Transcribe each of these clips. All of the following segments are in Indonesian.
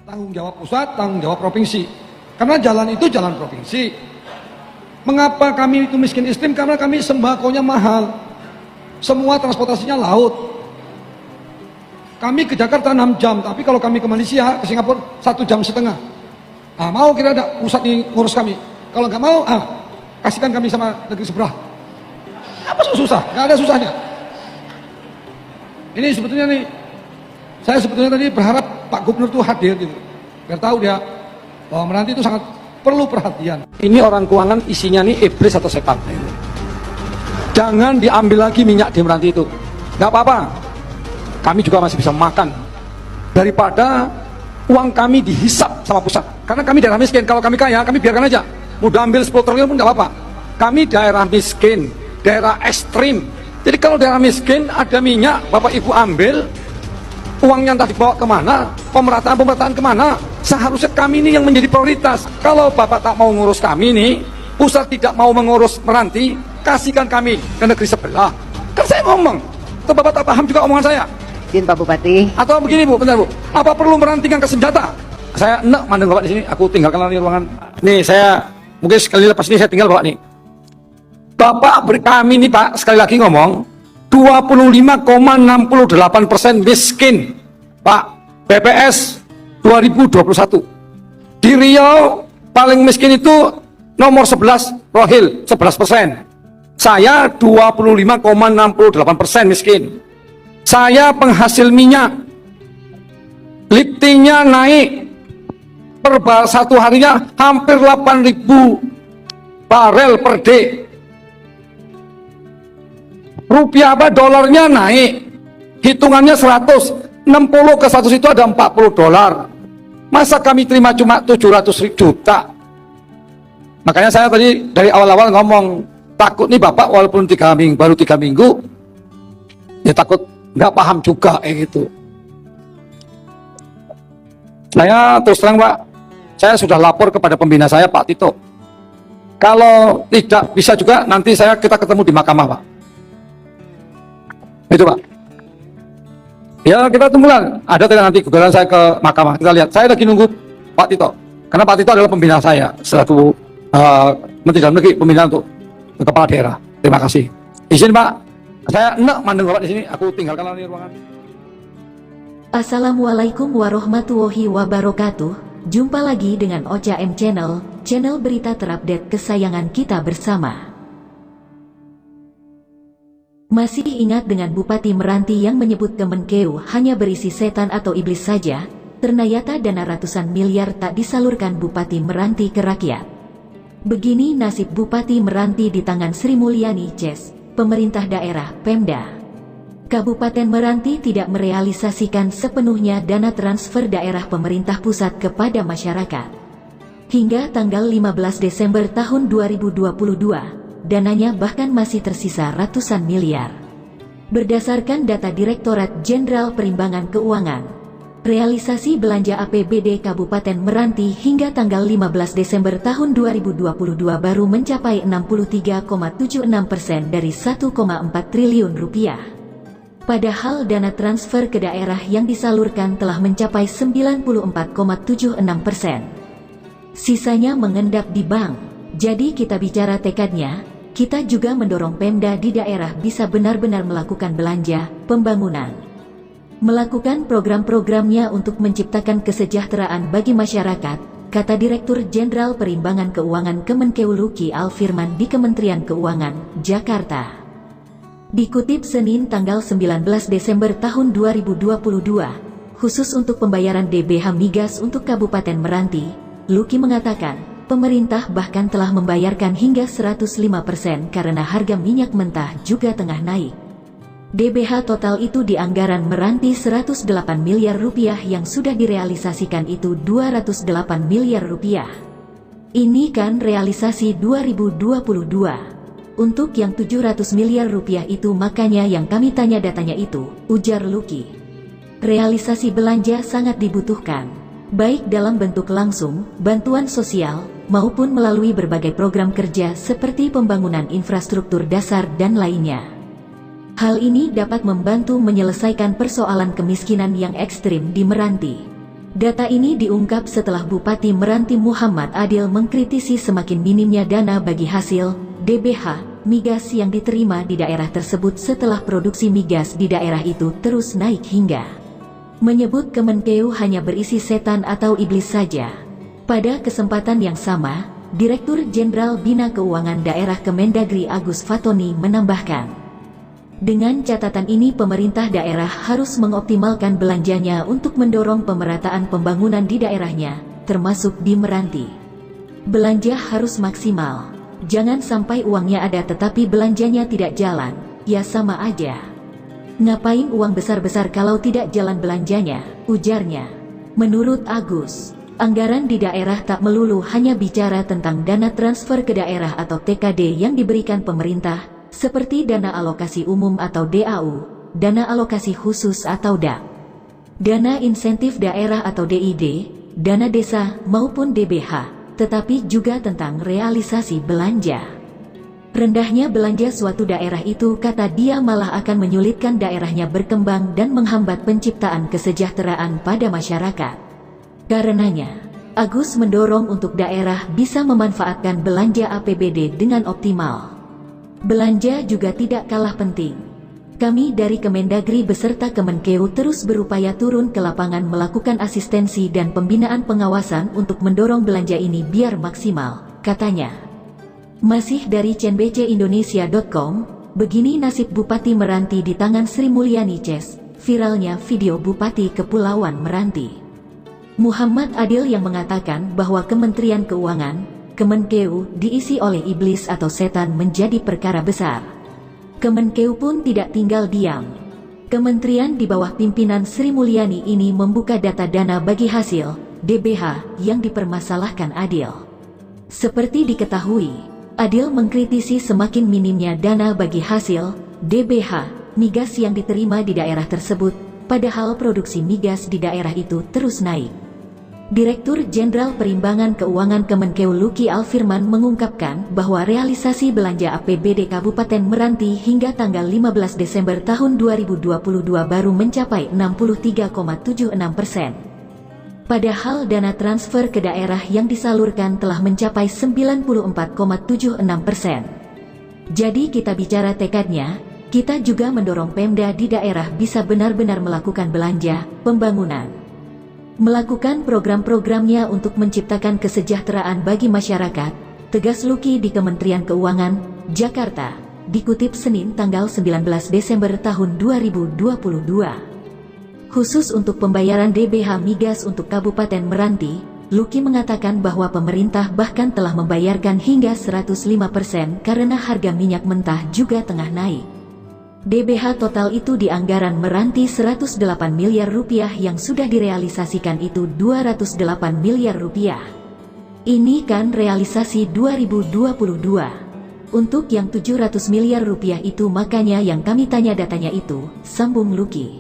Tanggung jawab pusat, tanggung jawab provinsi. Karena jalan itu jalan provinsi. Mengapa kami itu miskin ekstrim? Karena kami sembakonya mahal. Semua transportasinya laut. Kami ke Jakarta 6 jam, tapi kalau kami ke Malaysia, ke Singapura 1,5 jam. Mau kira ada pusat nih ngurus kami. Kalau nggak mau, kasihkan kami sama negeri sebelah. Apa susah? Nggak ada susahnya. Ini sebetulnya nih, saya sebetulnya tadi berharap Pak Gubernur itu hadir gitu, biar tahu dia bahwa Meranti itu sangat perlu perhatian. Ini orang keuangan isinya nih iblis atau setan. Jangan diambil lagi minyak di Meranti itu. Nggak apa-apa, kami juga masih bisa makan daripada uang kami dihisap sama pusat. Karena kami daerah miskin, kalau kami kaya, kami biarkan aja. Mau ambil 10 triliun pun nggak apa-apa. Kami daerah miskin, daerah ekstrim. Jadi kalau daerah miskin ada minyak, Bapak Ibu ambil, uangnya entah dibawa kemana, pemerataan kemana. Seharusnya kami ini yang menjadi prioritas. Kalau Bapak tak mau ngurus kami nih, pusat tidak mau mengurus Meranti, kasihkan kami ke negeri sebelah. Kan saya ngomong, atau Bapak tak paham juga omongan saya? Izin Pak Bupati. Atau begini Bu, bentar Bu, apa perlu merantingkan ke senjata? Saya enak mandang Bapak di sini, aku tinggalkan lagi ruangan. Nih saya, mungkin sekali lepas ini saya tinggal Bapak nih. Bapak beri kami nih Pak, sekali lagi ngomong, 25,68% miskin Pak, BPS 2021. Di Riau paling miskin itu nomor 11, Rohil 11%. Saya 25,68% miskin. Saya penghasil minyak, liftingnya naik per satu harinya hampir 8.000 barel per day. Rupiah dolarnya naik, hitungannya 160 ke 100 itu ada 40 dolar. Masa kami terima cuma 700 juta? Makanya saya tadi dari awal-awal ngomong, takut nih Bapak walaupun baru 3 minggu, ya takut nggak paham juga gitu. Saya terus terang Pak, saya sudah lapor kepada pembina saya Pak Tito. Kalau tidak bisa juga nanti kita ketemu di mahkamah Pak. Itu Pak. Ya kita tunggulah, ada tidak nanti gugatan saya ke mahkamah. Kita lihat, saya lagi nunggu Pak Tito. Karena Pak Tito adalah pembina saya selaku Menteri Dalam Negeri, pembina untuk kepala daerah. Terima kasih. Izin Pak, saya enak mandang Bapak di sini, aku tinggalkan lagi ruangan. Assalamualaikum warahmatullahi wabarakatuh. Jumpa lagi dengan Ocha M Channel, channel berita terupdate kesayangan kita bersama. Masih ingat dengan Bupati Meranti yang menyebut Kemenkeu hanya berisi setan atau iblis saja? Ternyata dana ratusan miliar tak disalurkan Bupati Meranti ke rakyat. Begini nasib Bupati Meranti di tangan Sri Mulyani Ces, pemerintah daerah Pemda. Kabupaten Meranti tidak merealisasikan sepenuhnya dana transfer daerah pemerintah pusat kepada masyarakat. Hingga tanggal 15 Desember tahun 2022, dananya bahkan masih tersisa ratusan miliar. Berdasarkan data Direktorat Jenderal Perimbangan Keuangan, realisasi belanja APBD Kabupaten Meranti hingga tanggal 15 Desember tahun 2022 baru mencapai 63,76% dari 1,4 triliun rupiah. Padahal dana transfer ke daerah yang disalurkan telah mencapai 94,76%. Sisanya mengendap di bank. Jadi kita bicara tekadnya, kita juga mendorong Pemda di daerah bisa benar-benar melakukan belanja, pembangunan. Melakukan program-programnya untuk menciptakan kesejahteraan bagi masyarakat, kata Direktur Jenderal Perimbangan Keuangan Kemenkeu Luki Alfirman di Kementerian Keuangan, Jakarta. Dikutip Senin tanggal 19 Desember tahun 2022, khusus untuk pembayaran DBH Migas untuk Kabupaten Meranti, Luki mengatakan, pemerintah bahkan telah membayarkan hingga 105% karena harga minyak mentah juga tengah naik. DBH total itu di anggaran Meranti 108 miliar rupiah yang sudah direalisasikan itu 208 miliar rupiah. Ini kan realisasi 2022. Untuk yang 700 miliar rupiah itu makanya yang kami tanya datanya itu, ujar Luki. Realisasi belanja sangat dibutuhkan, baik dalam bentuk langsung, bantuan sosial, maupun melalui berbagai program kerja seperti pembangunan infrastruktur dasar dan lainnya. Hal ini dapat membantu menyelesaikan persoalan kemiskinan yang ekstrim di Meranti. Data ini diungkap setelah Bupati Meranti Muhammad Adil mengkritisi semakin minimnya dana bagi hasil DBH migas yang diterima di daerah tersebut setelah produksi migas di daerah itu terus naik hingga menyebut Kemenkeu hanya berisi setan atau iblis saja. Pada kesempatan yang sama, Direktur Jenderal Bina Keuangan Daerah Kemendagri Agus Fatoni menambahkan, dengan catatan ini pemerintah daerah harus mengoptimalkan belanjanya untuk mendorong pemerataan pembangunan di daerahnya, termasuk di Meranti. Belanja harus maksimal. Jangan sampai uangnya ada tetapi belanjanya tidak jalan, ya sama aja. Ngapain uang besar-besar kalau tidak jalan belanjanya, ujarnya. Menurut Agus, anggaran di daerah tak melulu hanya bicara tentang dana transfer ke daerah atau TKD yang diberikan pemerintah, seperti dana alokasi umum atau DAU, dana alokasi khusus atau DAK, dana insentif daerah atau DID, dana desa maupun DBH, tetapi juga tentang realisasi belanja. Rendahnya belanja suatu daerah itu, kata dia, malah akan menyulitkan daerahnya berkembang dan menghambat penciptaan kesejahteraan pada masyarakat. Karenanya, Agus mendorong untuk daerah bisa memanfaatkan belanja APBD dengan optimal. Belanja juga tidak kalah penting. Kami dari Kemendagri beserta Kemenkeu terus berupaya turun ke lapangan melakukan asistensi dan pembinaan pengawasan untuk mendorong belanja ini biar maksimal, katanya. Masih dari cnbcindonesia.com, begini nasib Bupati Meranti di tangan Sri Mulyani Ces, viralnya video Bupati Kepulauan Meranti Muhammad Adil yang mengatakan bahwa Kementerian Keuangan Kemenkeu diisi oleh iblis atau setan menjadi perkara besar. Kemenkeu pun tidak tinggal diam. Kementerian di bawah pimpinan Sri Mulyani ini membuka data dana bagi hasil DBH yang dipermasalahkan Adil. Seperti diketahui, Adil mengkritisi semakin minimnya dana bagi hasil DBH migas yang diterima di daerah tersebut, padahal produksi migas di daerah itu terus naik. Direktur Jenderal Perimbangan Keuangan Kemenkeu Luki Alfirman mengungkapkan bahwa realisasi belanja APBD Kabupaten Meranti hingga tanggal 15 Desember tahun 2022 baru mencapai 63,76%. Padahal dana transfer ke daerah yang disalurkan telah mencapai 94,76%. Jadi kita bicara tekadnya, kita juga mendorong Pemda di daerah bisa benar-benar melakukan belanja, pembangunan. Melakukan program-programnya untuk menciptakan kesejahteraan bagi masyarakat, tegas Luki di Kementerian Keuangan, Jakarta, dikutip Senin tanggal 19 Desember tahun 2022. Khusus untuk pembayaran DBH migas untuk Kabupaten Meranti, Luki mengatakan bahwa pemerintah bahkan telah membayarkan hingga 105% karena harga minyak mentah juga tengah naik. DBH total itu di anggaran Meranti 108 miliar rupiah, yang sudah direalisasikan itu 208 miliar rupiah. Ini kan realisasi 2022. Untuk yang 700 miliar rupiah itu makanya yang kami tanya datanya itu, sambung Luki.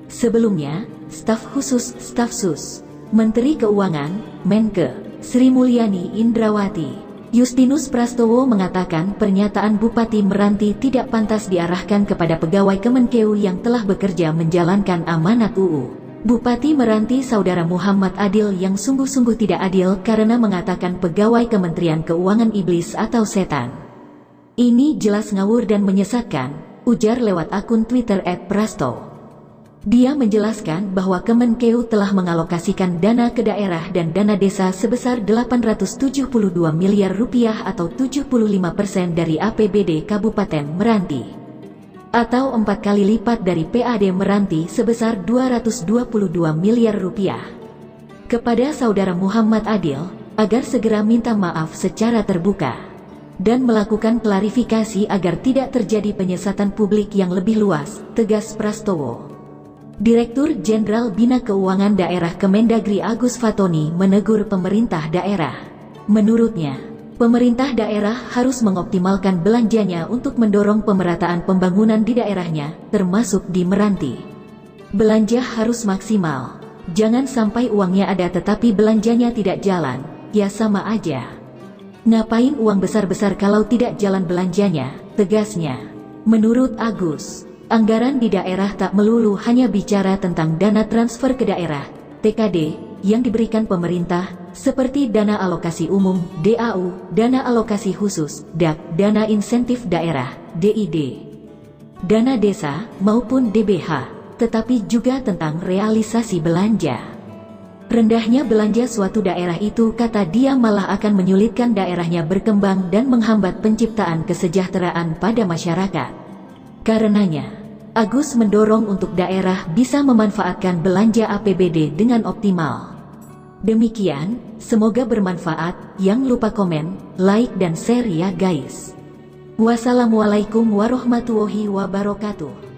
Sebelumnya, staf khusus Stafsus, Menteri Keuangan, Menke, Sri Mulyani Indrawati, Justinus Prastowo mengatakan pernyataan Bupati Meranti tidak pantas diarahkan kepada pegawai Kemenkeu yang telah bekerja menjalankan amanat UU. Bupati Meranti Saudara Muhammad Adil yang sungguh-sungguh tidak adil karena mengatakan pegawai Kementerian Keuangan iblis atau setan. Ini jelas ngawur dan menyesatkan, ujar lewat akun Twitter @prasto. Dia menjelaskan bahwa Kemenkeu telah mengalokasikan dana ke daerah dan dana desa sebesar 872 miliar rupiah atau 75% dari APBD Kabupaten Meranti. Atau 4 kali lipat dari PAD Meranti sebesar 222 miliar rupiah. Kepada Saudara Muhammad Adil, agar segera minta maaf secara terbuka dan melakukan klarifikasi agar tidak terjadi penyesatan publik yang lebih luas, tegas Prastowo. Direktur Jenderal Bina Keuangan Daerah Kemendagri Agus Fatoni menegur pemerintah daerah. Menurutnya, pemerintah daerah harus mengoptimalkan belanjanya untuk mendorong pemerataan pembangunan di daerahnya, termasuk di Meranti. Belanja harus maksimal. Jangan sampai uangnya ada tetapi belanjanya tidak jalan, ya sama aja. Ngapain uang besar-besar kalau tidak jalan belanjanya, tegasnya. Menurut Agus, anggaran di daerah tak melulu hanya bicara tentang dana transfer ke daerah, TKD, yang diberikan pemerintah, seperti dana alokasi umum, DAU, dana alokasi khusus, DAK, dana insentif daerah, DID, dana desa, maupun DBH, tetapi juga tentang realisasi belanja. Rendahnya belanja suatu daerah itu, kata dia, malah akan menyulitkan daerahnya berkembang dan menghambat penciptaan kesejahteraan pada masyarakat. Karenanya, Agus mendorong untuk daerah bisa memanfaatkan belanja APBD dengan optimal. Demikian, semoga bermanfaat. Yang lupa komen, like dan share ya guys. Wassalamualaikum warahmatullahi wabarakatuh.